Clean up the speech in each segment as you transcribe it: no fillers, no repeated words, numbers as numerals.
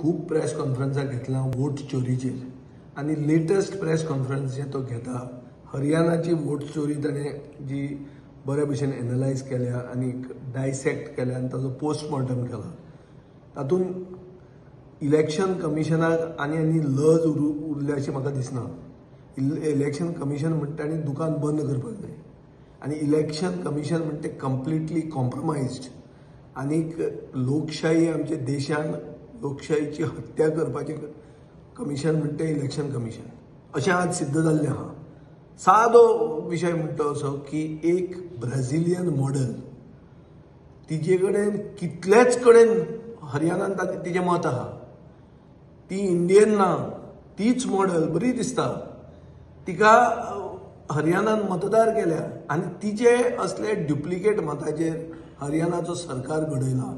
खूप प्रेस कॉन्फरन्सां घेतला वोट चोरीचेर आणि लेटेस्ट प्रेस कॉन्फरन्स जे तो घेता हरियाणाची वोट चोरी ताणें जी बऱ्या भशेन एनालायज केल्या आणि डायसेक्ट केल्या आणि ताजो पोस्टमॉर्टम केला तातूंत इलेक्शन कमिशनाक आनी लज उरल्या अशें म्हाका दिसना. इलेक्शन कमिशन म्हणटा आनी दुकान बंद करपाक जाय आनी इलेक्शन कमिशन म्हणटा तें कंप्लिटली कॉम्प्रमायज्ड आनीक लोकशाही आमच्या देशान लोकशाहीची हत्या करपाचें कमिशन म्हणटा इलेक्शन कमिशन अशें आज सिद्ध जाल्लें आहा. सादो विशय म्हणटा असो की एक ब्राझिलियन मॉडेल तिजे कडेन कितलेच कडेन हरियाणान तिचें मत आहा ती इंडियन ना तीच मॉडेल बरी दिसता तिका हरियाणान मतदार केल्या आनी तिचे असले ड्युप्लिकेट मताचेर हरियाणाचो सरकार घडयला.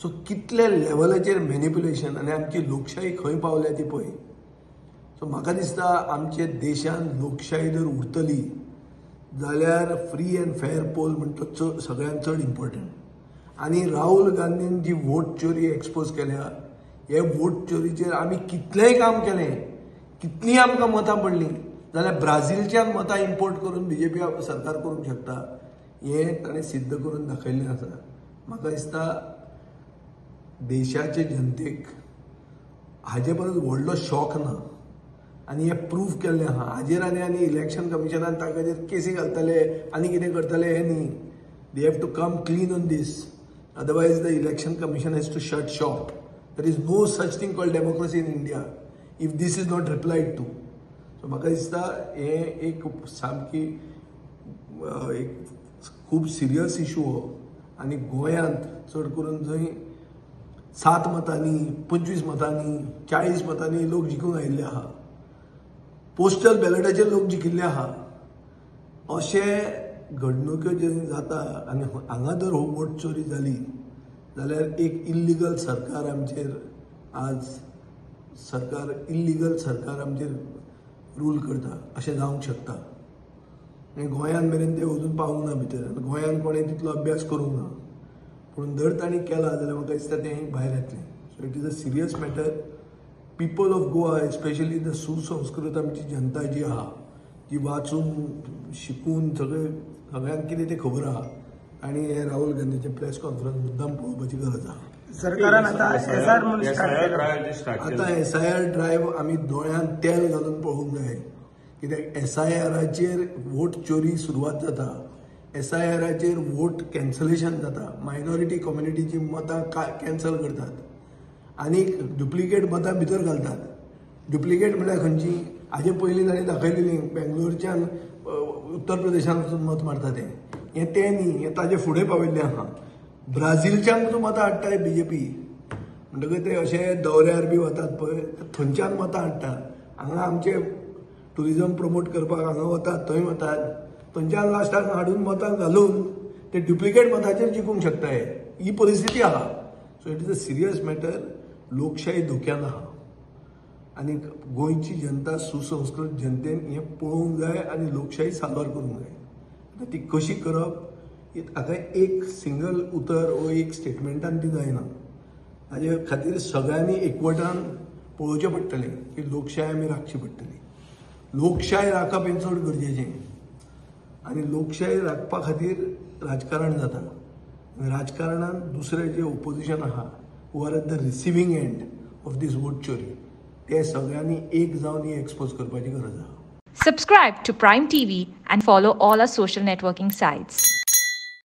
सो कितले लेवलाचेर मॅनिप्युलेशन आनी आमची लोकशाही खंय पावल्या ती पळय. सो म्हाका दिसता आमच्या देशान लोकशाही जर उरतली जाल्यार फ्री अँड फेअर पोल म्हणटा सगळ्यांत चड इम्पॉर्टंट. आनी राहुल गांधीन जी वोट चोरी एक्सपोज केल्या हे वोट चोरीचेर आमी कितलेंय काम केलें कितलीं आमकां मतां पडलीं जाल्यार ब्राझीलच्यान मतां इम्पोर्ट करून बीजेपी सरकार करूंक शकता हें ताणें सिद्ध करून दाखयल्लें आसा. म्हाका दिसता देशाचे जनतेक हाजे परस व्हडलो शॉक ना आनी हें प्रूव केल्लें आहा. हाजेर आनी इलेक्शन कमिशनान ताचेर केसी घालतले आनी कितें करतले हें न्ही. They have to come clean on this otherwise the Election Commission has to shut shop. There is no such thing called democracy in India if this is not replied to. So म्हाका दिसता हें एक सामकी एक खूब serious issue हो आनी गोंयांत चड करून जंय 7 मतांनी 25 मतांनी 40 मतांनी लोक जिखून आयिल्ले आहा पोस्टल बॅलेटाचेर लोक जिखिल्ले आहा अशे घडणुक्यो जे जाता आनी हांगा जर हो वोट चोरी जाली जाल्यार एक इल्लिगल सरकार आमचेर आज इल्लिगल सरकार आमचेर रूल करता अशें जावंक शकता. आनी गोंयान मेरेन ते अजून पावूंक ना भितर गोंयान कोणें तितलो अभ्यास करूंक ना पूण जर तांणी केला जाल्यार म्हाका दिसता तें भायर येतलें. So it is a serious matter. People of Goa especially the सुसंस्कृत आमची जनता जी आहा जी वाचून शिकून सगळ्यांक कितें तें खबर आहा आनी हे राहुल गांधीचे प्रेस कॉन्फरन्स मुद्दाम पळोवपाची गरज आहा. सरकारान आता SIR ड्रायव्ह आमी दोळ्यान तेल घालून पळोवंक जाय कित्याक SIRाचेर वोट चोरी सुरवात जाता. SIRाचेर वोट कॅन्सलेशन जाता. मायनॉरिटी कम्युनिटीची मतां कॅन्सल करतात आनी ड्युप्लिकेट मतां भितर घालतात. ड्युप्लिकेट म्हळ्यार खंयची हाजे पयलीं ताणें दाखयलेली बेंगलोरच्यान उत्तर प्रदेशान वचून मत मारता हें न्ही हें ताजे फुडें पाविल्लें आहा. ब्राझीलच्यान वचून मतां हाडटाय BJP म्हणटकच ते अशे दौऱ्यार बी वतात पळय थंयच्यान मतां हाडटा. हांगा आमचे टुरिजम प्रमोट करपाक हांगा वतात थंय वतात थंयच्यान लास्टाक हाडून मतां घालून ते ड्युप्लिकेट मताचेर जिखूंक शकता. ही परिस्थिती आहा. So it is a serious matter. लोकशाही धोक्यान आहा आनी गोंयची जनता सुसंस्कृत जनतेन हें पळोवंक जाय आनी लोकशाही सादर करूंक जाय. आतां ती कशी करप हाका एक सिंगल उतर वो एक स्टेटमेंटान ती जायना. हाजे खातीर सगळ्यांनी एकवटान पळोवचें पडटलें की लोकशाय आमी राखची पडटली. लोकशाय राखप हें चड गरजेचें आनी लोकशाय राखपा खातीर राजकारण जाता. राजकारणान दुसरे जे ओपोजिशन आहा who are at the receiving end of this vote चोरी ते सगळ्यांनी एक जावन ही एक्सपोज करपाची गरज आहा. Subscribe to Prime TV and follow all our social networking sites.